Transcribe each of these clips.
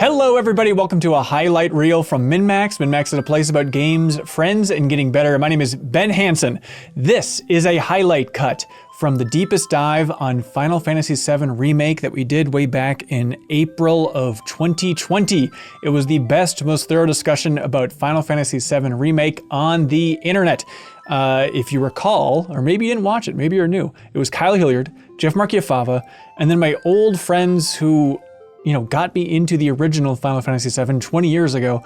Hello everybody, welcome to a highlight reel from MinnMax. MinnMax is a place about games, friends, and getting better. My name is Ben Hansen. This is a highlight cut from the deepest dive on Final Fantasy VII Remake that we did way back in April of 2020. It was the best, most thorough discussion about Final Fantasy VII Remake on the internet. If you recall, or maybe you didn't watch it, maybe you're new, it was Kyle Hilliard, Jeff Marchiafava, and then my old friends who got me into the original Final Fantasy VII 20 years ago,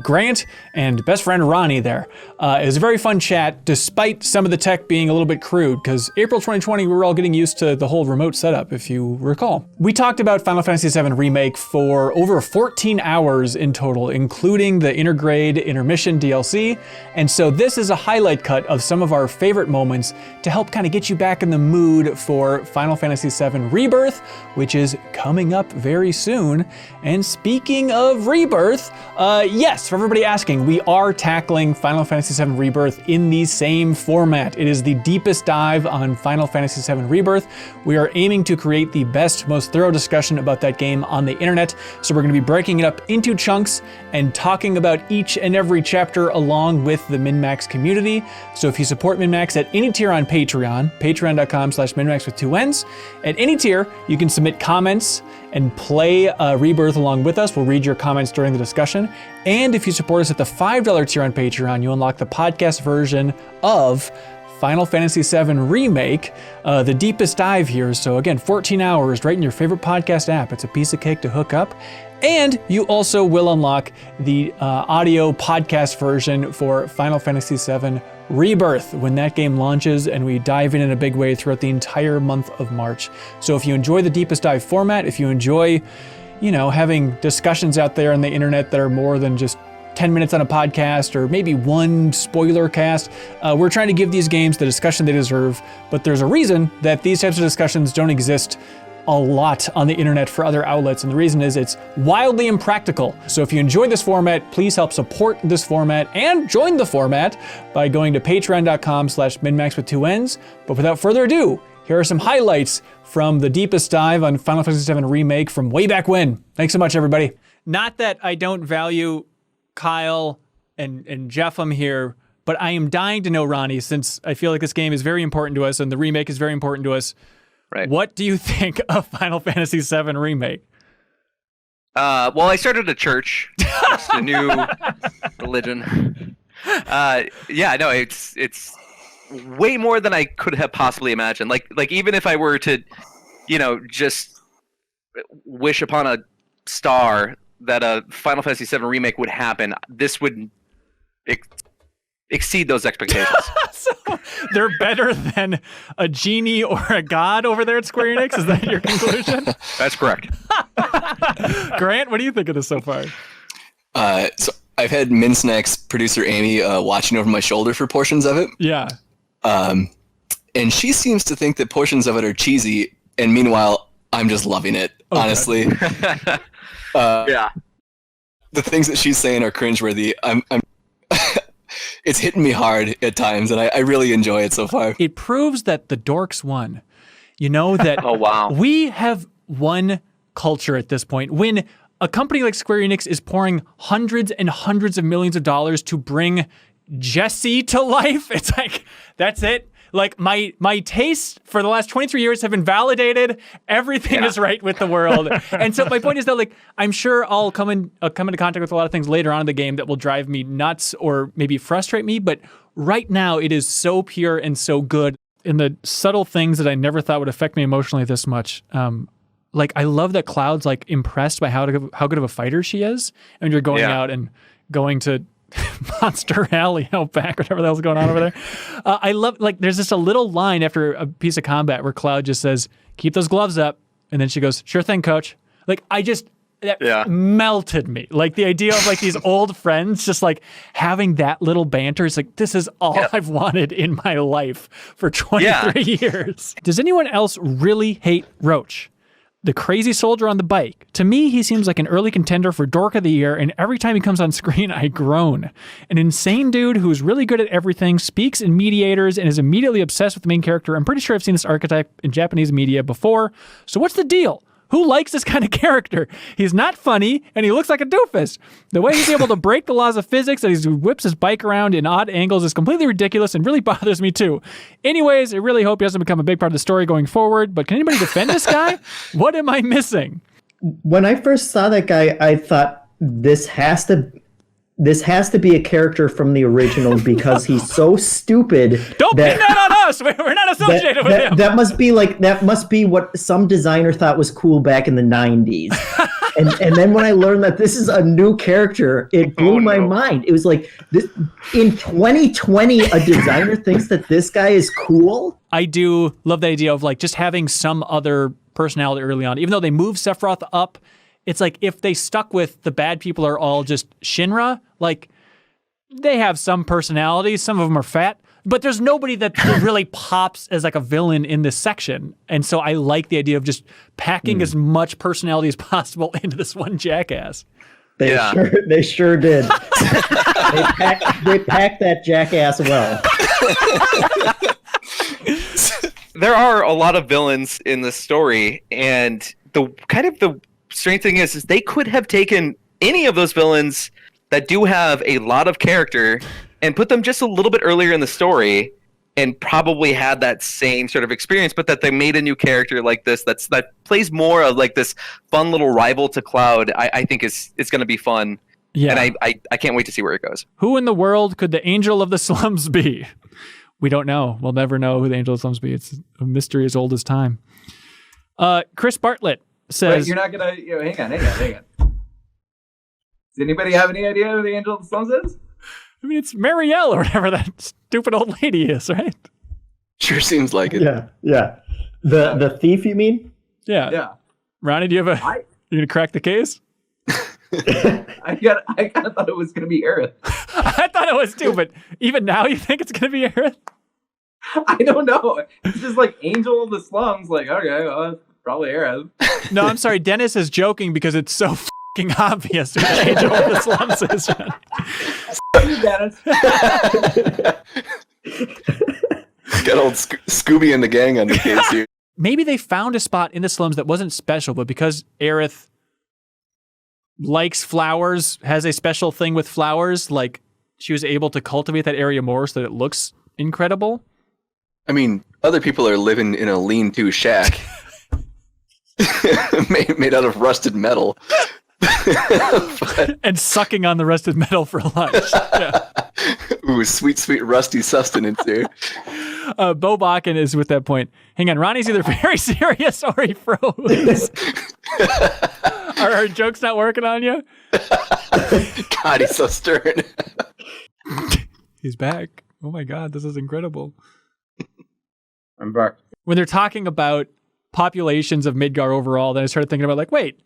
Grant and best friend Ronnie there. It was a very fun chat, despite some of the tech being a little bit crude, because April 2020, we were all getting used to the whole remote setup, if you recall. We talked about Final Fantasy VII Remake for over 14 hours in total, including the Intergrade Intermission DLC, and so this is a highlight cut of some of our favorite moments to help kind of get you back in the mood for Final Fantasy VII Rebirth, which is coming up very soon. And speaking of Rebirth, yes, for everybody asking, we are tackling Final Fantasy VII Rebirth in the same format. It is the deepest dive on Final Fantasy VII Rebirth. We are aiming to create the best, most thorough discussion about that game on the internet. So we're going to be breaking it up into chunks and talking about each and every chapter along with the MinnMax community. So if you support MinnMax at any tier on Patreon, patreon.com/MinnMax with 2 N's, at any tier, you can submit comments and play Rebirth along with us. We'll read your comments during the discussion. And if you support us at the $5 tier on Patreon, you unlock the podcast version of Final Fantasy VII Remake, the deepest dive here. So again, 14 hours right in your favorite podcast app. It's a piece of cake to hook up. And you also will unlock the audio podcast version for Final Fantasy VII Rebirth when that game launches and we dive in a big way throughout the entire month of March. So if you enjoy the deepest dive format, if you enjoy, having discussions out there on the internet that are more than just 10 minutes on a podcast or maybe one spoiler cast, we're trying to give these games the discussion they deserve, but there's a reason that these types of discussions don't exist a lot on the internet for other outlets, and the reason is it's wildly impractical. So if you enjoy this format, please help support this format and join the format by going to patreon.com/MinnMax with 2 N's. But without further ado, here are some highlights from the deepest dive on Final Fantasy VII Remake from way back when. Thanks so much, everybody. Not that I don't value Kyle and Jeff here, but I am dying to know, Ronnie, since I feel like this game is very important to us and the remake is very important to us. Right. What do you think of Final Fantasy VII Remake? Well, I started a church. It's a new religion. It's way more than I could have possibly imagined. Like even if I were to, just wish upon a star that a Final Fantasy VII Remake would happen, this would exceed those expectations. So they're better than a genie or a god over there at Square Enix? Is that your conclusion? That's correct. Grant, what do you think of this so far? So I've had MinnSnack's producer Amy watching over my shoulder for portions of it. Yeah. And she seems to think that portions of it are cheesy, and meanwhile, I'm just loving it, honestly. Yeah. The things that she's saying are cringeworthy. I'm it's hitting me hard at times, and I really enjoy it so far. It proves that the dorks won. That oh, wow. We have one culture at this point. When a company like Square Enix is pouring hundreds and hundreds of millions of dollars to bring Jesse to life, it's like, that's it. Like my tastes for the last 23 years have been validated. Everything is right with the world. And so my point is that, like, I'm sure I'll come into contact with a lot of things later on in the game that will drive me nuts or maybe frustrate me. But right now it is so pure and so good. And the subtle things that I never thought would affect me emotionally this much. Like, I love that Cloud's like impressed by how good of a fighter she is. And you're going out and going to Monster Alley out back, whatever the hell's going on over there. I love, like, there's just a little line after a piece of combat where Cloud just says, "Keep those gloves up," and then she goes, "Sure thing, coach." Like, that melted me. Like, the idea of like these old friends just like having that little banter is like, this is all I've wanted in my life for 23 years. Does anyone else really hate Roach? The crazy soldier on the bike. To me, he seems like an early contender for Dork of the Year, and every time he comes on screen, I groan. An insane dude who's really good at everything, speaks in mediators, and is immediately obsessed with the main character. I'm pretty sure I've seen this archetype in Japanese media before. So what's the deal? Who likes this kind of character? He's not funny, and he looks like a doofus. The way he's able to break the laws of physics and he whips his bike around in odd angles is completely ridiculous and really bothers me too. Anyways, I really hope he doesn't become a big part of the story going forward, but can anybody defend this guy? What am I missing? When I first saw that guy, I thought this has to be a character from the original because he's so stupid. Don't pin that on us. We're not associated with him. That must be what some designer thought was cool back in the 90s. and then when I learned that this is a new character, it blew my mind. It was like this, in 2020, a designer thinks that this guy is cool. I do love the idea of like just having some other personality early on, even though they move Sephiroth up. It's like if they stuck with the bad people are all just Shinra, like they have some personalities, some of them are fat, but there's nobody that really pops as like a villain in this section. And so I like the idea of just packing as much personality as possible into this one jackass. They sure did. they packed that jackass well. There are a lot of villains in this story, and the strange thing is they could have taken any of those villains that do have a lot of character and put them just a little bit earlier in the story and probably had that same sort of experience, but that they made a new character like this that plays more of like this fun little rival to Cloud. I think it's going to be fun. Yeah. And I can't wait to see where it goes. Who in the world could the Angel of the Slums be? We don't know. We'll never know who the Angel of the Slums be. It's a mystery as old as time. Chris Bartlett says... Wait, you're not going to... Hang on. Does anybody have any idea who the Angel of the Slums is? I mean, it's Marielle or whatever that stupid old lady is, right? Sure seems like it. Yeah. The thief, you mean? Yeah. Ronnie, do you have you going to crack the case? I kind of thought it was going to be Aerith. I thought it was too, but even now you think it's going to be Aerith? I don't know. It's just like Angel of the Slums. Like, okay, well, it's probably Aerith. No, I'm sorry. Dennis is joking because it's so fucking obvious who the Angel of the Slums is. You, Dennis. Got old Scooby and the gang on the case here. Maybe they found a spot in the slums that wasn't special, but because Aerith likes flowers, has a special thing with flowers, like she was able to cultivate that area more so that it looks incredible. I mean, other people are living in a lean-to shack made out of rusted metal. And sucking on the rusted metal for lunch. Yeah. Ooh, sweet, sweet rusty sustenance here. Bo Bakken is with that point. Hang on, Ronnie's either very serious or he froze. Are our jokes not working on you? God, he's so stern. He's back. Oh my God, this is incredible. I'm back. When they're talking about populations of Midgar overall, then I started thinking about like, wait,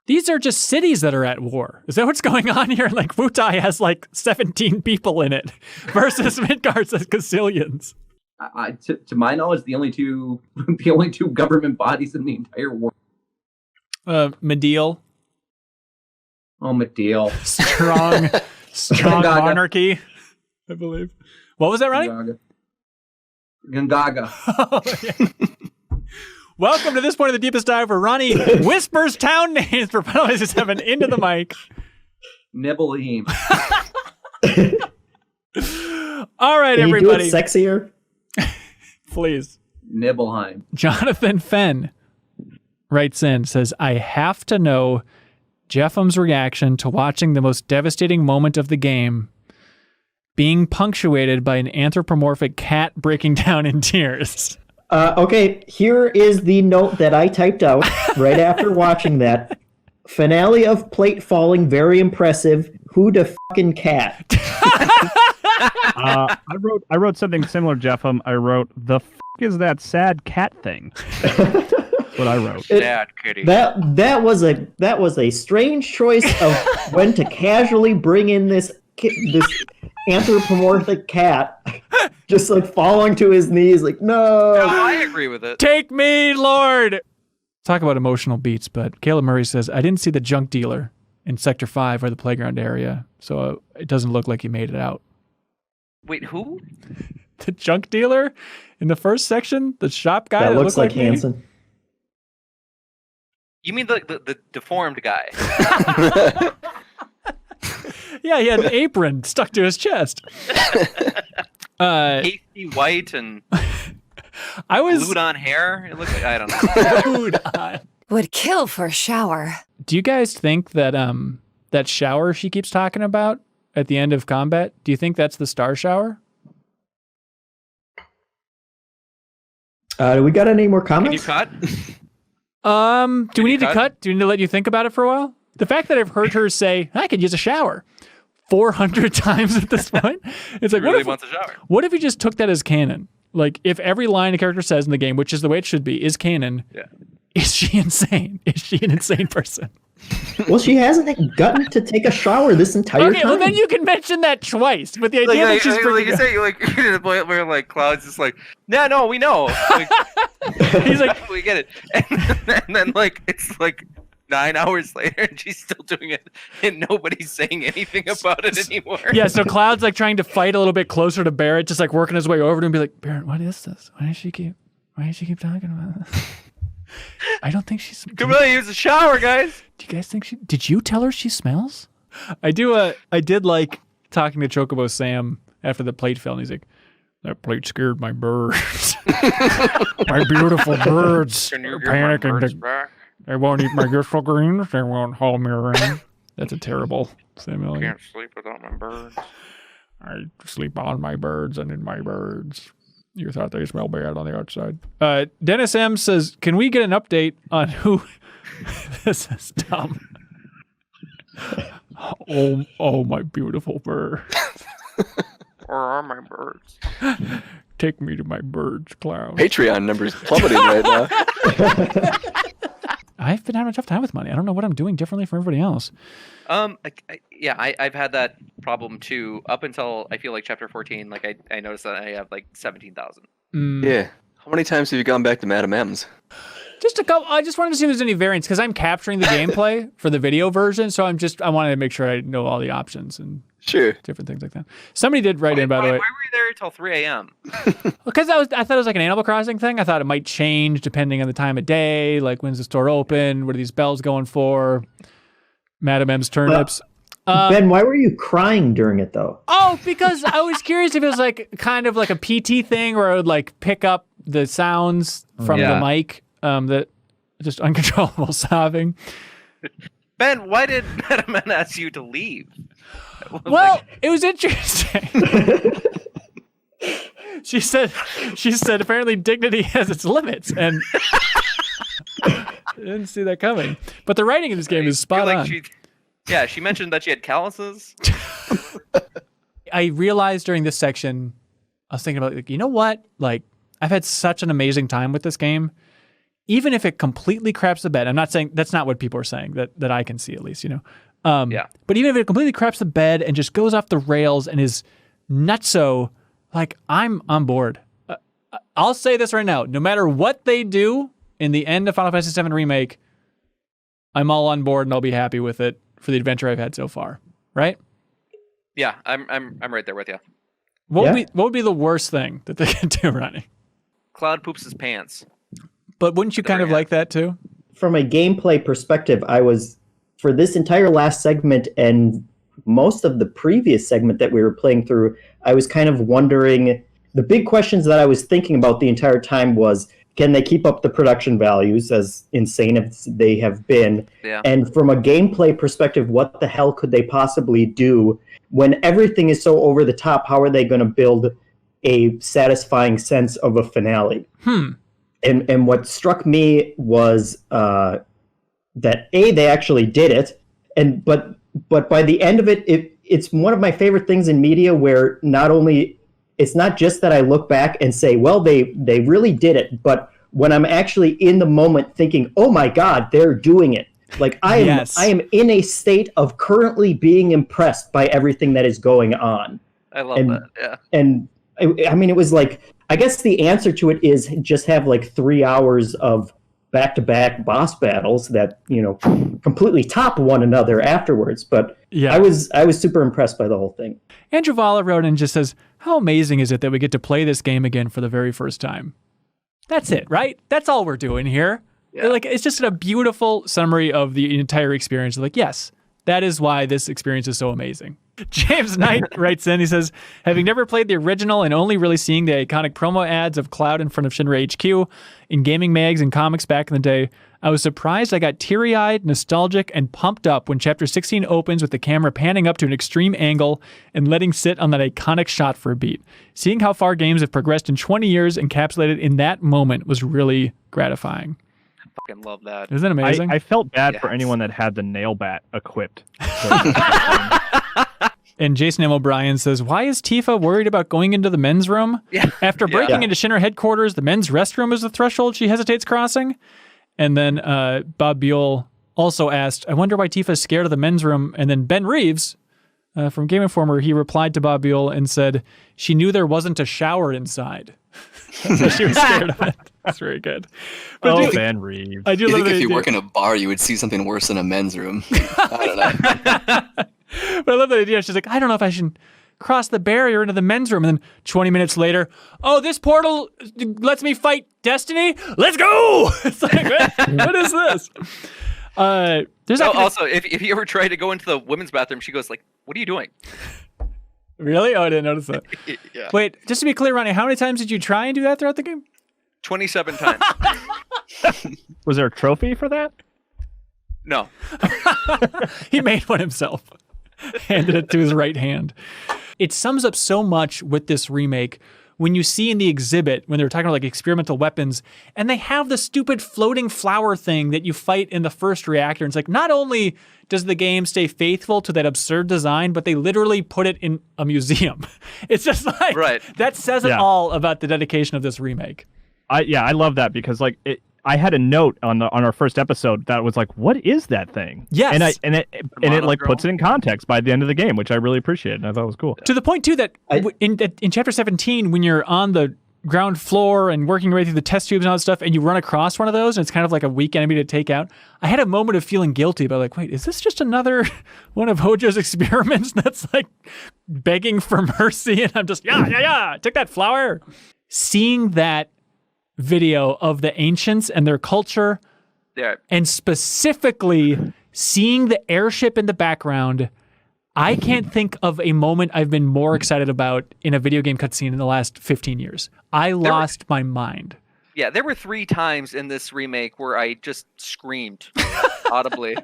these are just cities that are at war. Is that what's going on here? Like Wutai has like 17 people in it versus Midgar's has gazillions. To my knowledge, the only two government bodies in the entire world. Mediel. Oh, Mediel. Strong monarchy, I believe. What was that, Ronnie? Gongaga. Oh, yeah. Welcome to this point of the deepest dive where Ronnie whispers town names for Final Fantasy VII into the mic. Nibelheim. All right, Can everybody. You do it sexier? Please. Nibelheim. Jonathan Fenn writes in, says, I have to know Jeffem's reaction to watching the most devastating moment of the game being punctuated by an anthropomorphic cat breaking down in tears. Okay, here is the note that I typed out right after watching that. Finale of plate falling, very impressive. Who the fucking cat? I wrote something similar, Jeffem. I wrote, the is that sad cat thing? That's what I wrote. Sad kitty. That was a strange choice of when to casually bring in this anthropomorphic cat, just like falling to his knees, like no. I agree with it. Take me, Lord. Talk about emotional beats, but Caleb Murray says, I didn't see the junk dealer in Sector 5 or the playground area, so it doesn't look like he made it out. Wait, who? The junk dealer in the first section? The shop guy That that looks like me? Hanson. You mean the deformed guy? Yeah, he had an apron stuck to his chest. Pasty white and I was glued on hair. It looks like I don't know. glued on. Would kill for a shower. Do you guys think that that shower she keeps talking about at the end of combat, do you think that's the star shower? We got any more Can you comments? cut? Do we need to cut? cut? Do we need to let you think about it for a while? The fact that I've heard her say, I could use a shower 400 times at this point. It's like, He really wants a shower. what if you just took that as canon? Like, if every line a character says in the game, which is the way it should be, is canon, Yeah. is she insane? Is she an insane person? Well, she hasn't gotten to take a shower this entire Okay, time. well then you can mention that twice. But the idea that she's like bringing you say, like to the point where like Cloud's just like, no, we know. Like, he's like, we get it, and then like it's like 9 hours later, and she's still doing it, and nobody's saying anything about it anymore. yeah. So Cloud's like trying to fight a little bit closer to Barrett, just like working his way over to him, and be like, Barrett, what is this? Why does she keep talking about this? I don't think she's. Come on, use the shower, guys. Do you guys think she? Did you tell her she smells? I do. I did like talking to Chocobo Sam after the plate fell, and he's like, "That plate scared my birds. My beautiful birds Can you are give my panicking. birds back? They won't eat my gifts greens. They won't haul me around." That's a terrible Sam Elliott. Can't sleep without my birds. I sleep on my birds and in my birds. You thought they smell bad on the outside. Dennis M says, can we get an update on who... This is dumb. Oh, my beautiful bird. Where are my birds? Take me to my birds, Cloud. Patreon numbers plummeting right now. I've been having a tough time with money. I don't know what I'm doing differently from everybody else. I've had that problem too up until I feel like chapter 14. Like I noticed that I have like 17,000. Yeah. How many times have you gone back to Madam M's? Just a couple. I just wanted to see if there's any variants because I'm capturing the gameplay for the video version. So I wanted to make sure I know all the options and Sure. different things like that. Somebody did write in, by the way. Why were you there until 3 a.m.? Because I thought it was like an Animal Crossing thing. I thought it might change depending on the time of day. Like, when's the store open? What are these bells going for? Madam M's turnips. Ben, why were you crying during it though? Oh, because I was curious if it was like kind of like a PT thing where I would like pick up the sounds from the mic, that just uncontrollable sobbing. Ben, why did Madam M ask you to leave? Well, it was interesting. She said apparently dignity has its limits, and I didn't see that coming. But the writing in this game is spot on. She mentioned that she had calluses. I realized during this section, I was thinking about, like, you know what? Like, I've had such an amazing time with this game. Even if it completely craps the bed, I'm not saying that's not what people are saying that I can see, at least, you know. But even if it completely craps the bed and just goes off the rails and is nutso, like, I'm on board. I'll say this right now. No matter what they do in the end of Final Fantasy VII Remake, I'm all on board and I'll be happy with it for the adventure I've had so far. Right? Yeah, I'm right there with you. What would be the worst thing that they could do running? Cloud poops his pants. But wouldn't you kind of like that too? From a gameplay perspective, I was, for this entire last segment and most of the previous segment that we were playing through, I was kind of wondering, the big questions that I was thinking about the entire time was, can they keep up the production values as insane as they have been? Yeah. And from a gameplay perspective, what the hell could they possibly do when everything is so over the top? How are they going to build a satisfying sense of a finale? And what struck me was that they actually did it, but by the end of it, it's one of my favorite things in media where not only it's not just that I look back and say, well, they really did it, but when I'm actually in the moment thinking, oh my God, they're doing it. Like I am in a state of currently being impressed by everything that is going on. I love that. Yeah. And I mean, it was like, I guess the answer to it is just have like 3 hours of back-to-back boss battles that, you know, completely top one another afterwards. But yeah, I was super impressed by the whole thing. Andrew Valla wrote in and just says, how amazing is it that we get to play this game again for the very first time? That's it, right? That's all we're doing here. Yeah. Like, it's just a beautiful summary of the entire experience. Like, yes, that is why this experience is so amazing. James Knight writes in, he says, having never played the original and only really seeing the iconic promo ads of Cloud in front of Shinra HQ in gaming mags and comics back in the day, I was surprised I got teary-eyed, nostalgic, and pumped up when Chapter 16 opens with the camera panning up to an extreme angle and letting sit on that iconic shot for a beat. Seeing how far games have progressed in 20 years encapsulated in that moment was really gratifying. I fucking love that. Isn't it amazing? I felt bad for Yes. anyone that had the nail bat equipped. And Jason M. O'Brien says, why is Tifa worried about going into the men's room? Yeah. After breaking into Shinra headquarters, the men's restroom is the threshold she hesitates crossing? And then Bob Buell also asked, I wonder why Tifa's scared of the men's room. And then Ben Reeves from Game Informer, he replied to Bob Buell and said, she knew there wasn't a shower inside. So she was scared of it. That's very good. But Ben Reeves. I do You love think the if you idea. work in a bar, you would see something worse than a men's room? I don't know. But I love that idea. She's like, I don't know if I should cross the barrier into the men's room. And then 20 minutes later, oh, this portal lets me fight Destiny? Let's go! It's like, what is this? There's Also, if you ever try to go into the women's bathroom, she goes like, what are you doing? Really? Oh, I didn't notice that. Yeah. Wait, just to be clear, Ronnie, how many times did you try and do that throughout the game? 27 times. Was there a trophy for that? No. He made one himself. Handed it to his right hand. It sums up so much with this remake when you see in the exhibit, when they were talking about like experimental weapons, and they have the stupid floating flower thing that you fight in the first reactor. And it's like, not only does the game stay faithful to that absurd design, but they literally put it in a museum. It's just like, Right. that says it Yeah. all about the dedication of this remake. I love that because like I had a note on our first episode that was like, what is that thing? Yes. And it like puts it in context by the end of the game, which I really appreciated. And I thought it was cool. To the point, too, that in Chapter 17, when you're on the ground floor and working your way through the test tubes and all that stuff, and you run across one of those, and it's kind of like a weak enemy to take out, I had a moment of feeling guilty about like, wait, is this just another one of Hojo's experiments that's like begging for mercy? And I'm just, take that flower. Seeing that video of the ancients and their culture, Yeah. and specifically seeing the airship in the background, I can't think of a moment I've been more excited about in a video game cutscene in the last 15 years. I lost my mind. Yeah, there were 3 times in this remake where I just screamed audibly,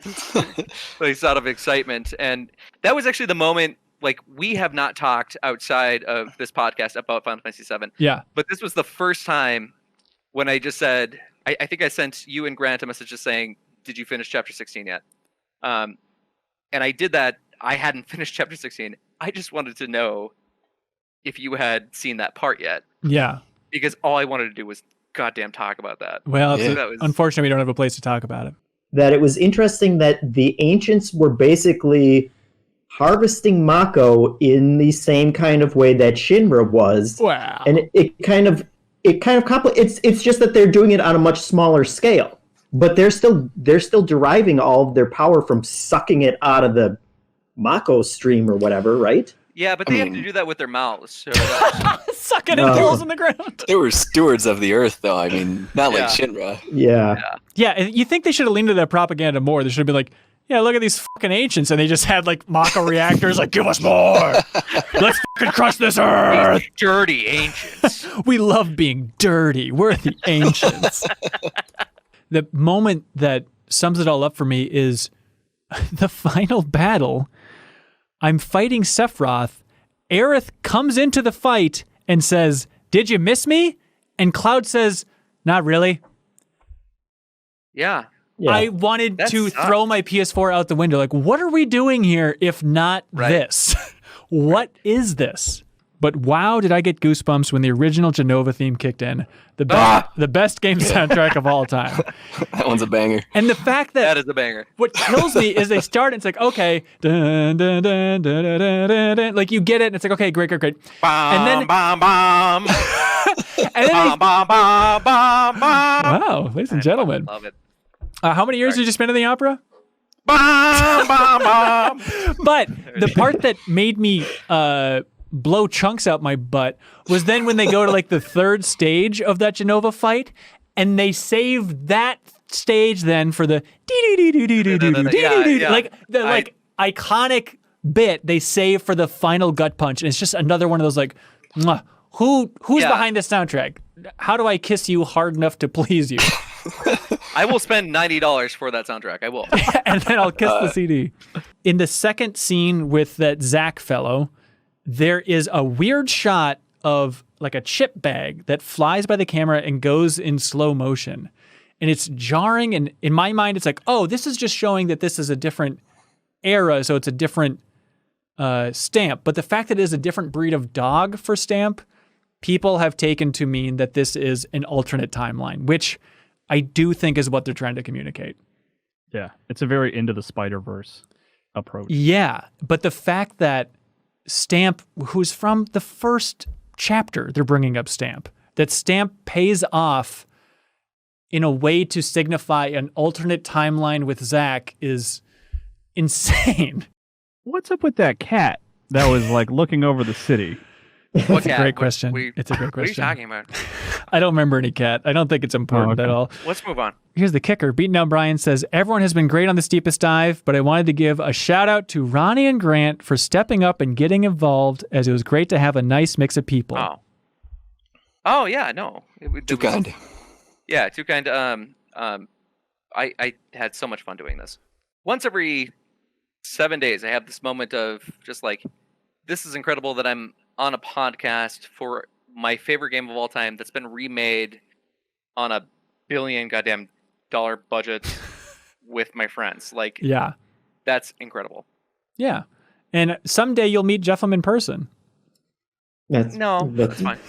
like out of excitement. And that was actually the moment, like, we have not talked outside of this podcast about Final Fantasy VII. Yeah. But this was the first time when I just said, I think I sent you and Grant a message just saying, did you finish Chapter 16 yet? And I did that. I hadn't finished Chapter 16. I just wanted to know if you had seen that part yet. Yeah. Because all I wanted to do was goddamn talk about that. Well, Yeah. That was- unfortunately, we don't have a place to talk about it. That it was interesting that the ancients were basically harvesting Mako in the same kind of way that Shinra was. Wow. And it's just that they're doing it on a much smaller scale. But they're still deriving all of their power from sucking it out of the Mako stream or whatever, right? Yeah, but I they have to mean- do that with their mouths. So Sucking No. in holes in the ground. They were stewards of the earth, though. I mean, not like Yeah. Shinra. Yeah. Yeah, you think they should have leaned into that propaganda more. They should have been like, yeah, look at these fucking ancients. And they just had like Mako reactors, like, give us more. Let's fucking crush this earth. dirty ancients. We love being dirty. We're the ancients. The moment that sums it all up for me is the final battle. I'm fighting Sephiroth. Aerith comes into the fight and says, did you miss me? And Cloud says, not really. Yeah. Yeah. I wanted That to sucks. throw my PS4 out the window. Like, what are we doing here if not Right. this? What is this? But wow, did I get goosebumps when the original Genova theme kicked in. The best game soundtrack of all time. That one's a banger. And the fact That that is a banger. what kills me is they start and it's like, okay, dun, dun, dun, dun, dun, dun, dun, dun. Like you get it and it's like, okay, great. Bom, And then- bom, bom. And then they, Bom, bom, bom, bom, bom. wow, ladies and gentlemen. Love it. How many years did you spend in the opera? Bom, bom, bom. But the part that made me blow chunks out my butt was then when they go to like the third stage of that Genova fight and they save that stage then for the like the like iconic bit they save for the final gut punch, and it's just another one of those like, mwah, who's behind this soundtrack? How do I kiss you hard enough to please you? I will spend $90 for that soundtrack. I will. And then I'll kiss the CD. In the second scene with that Zach fellow, there is a weird shot of like a chip bag that flies by the camera and goes in slow motion. And it's jarring. And in my mind, it's like, oh, this is just showing that this is a different era. So it's a different Stamp. But the fact that it is a different breed of dog for Stamp, people have taken to mean that this is an alternate timeline, which I do think is what they're trying to communicate. Yeah, it's a very Into the Spider-Verse approach. Yeah, but the fact that Stamp, who's from the first chapter, they're bringing up Stamp, that Stamp pays off in a way to signify an alternate timeline with Zach is insane. What's up with that cat that was like looking over the city? What It's a great question. It's a great question. What are you talking about? I don't remember any cat. I don't think it's important at all. Let's move on. Here's the kicker. Beaten Down Brian says, everyone has been great on the Steepest Dive, but I wanted to give a shout out to Ronnie and Grant for stepping up and getting involved, as it was great to have a nice mix of people. Oh yeah, no. Too kind. Yeah, too kind. I had so much fun doing this. Once every 7 days, I have this moment of just like, this is incredible that I'm on a podcast for my favorite game of all time that's been remade on $1 billion goddamn dollar budget with my friends. Like, Yeah. that's incredible. Yeah. And someday you'll meet Jeffem in person. That's Fine.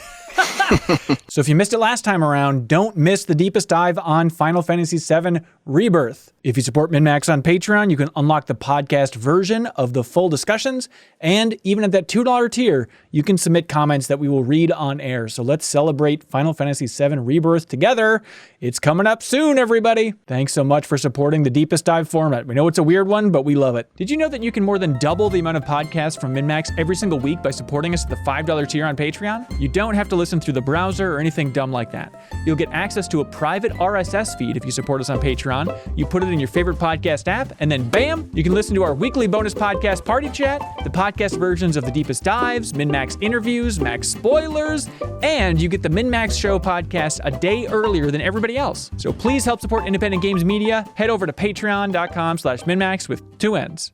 So if you missed it last time around, don't miss the deepest dive on Final Fantasy VII Rebirth. If you support MinnMax on Patreon, you can unlock the podcast version of the full discussions, and even at that $2 tier, you can submit comments that we will read on air. So let's celebrate Final Fantasy VII Rebirth together. It's coming up soon, everybody. Thanks so much for supporting the deepest dive format. We know it's a weird one, but we love it. Did you know that you can more than double the amount of podcasts from MinnMax every single week by supporting us at the $5 tier on Patreon? You don't have to listen through the browser or anything dumb like that. You'll get access to a private RSS feed if you support us on Patreon. You put it in your favorite podcast app, and then bam, you can listen to our weekly bonus podcast Party Chat, the podcast versions of the deepest dives, MinnMax interviews, Max spoilers, and you get the MinnMax Show podcast a day earlier than everybody else. So please help support independent games media. Head over to patreon.com/MinnMax with 2 N's.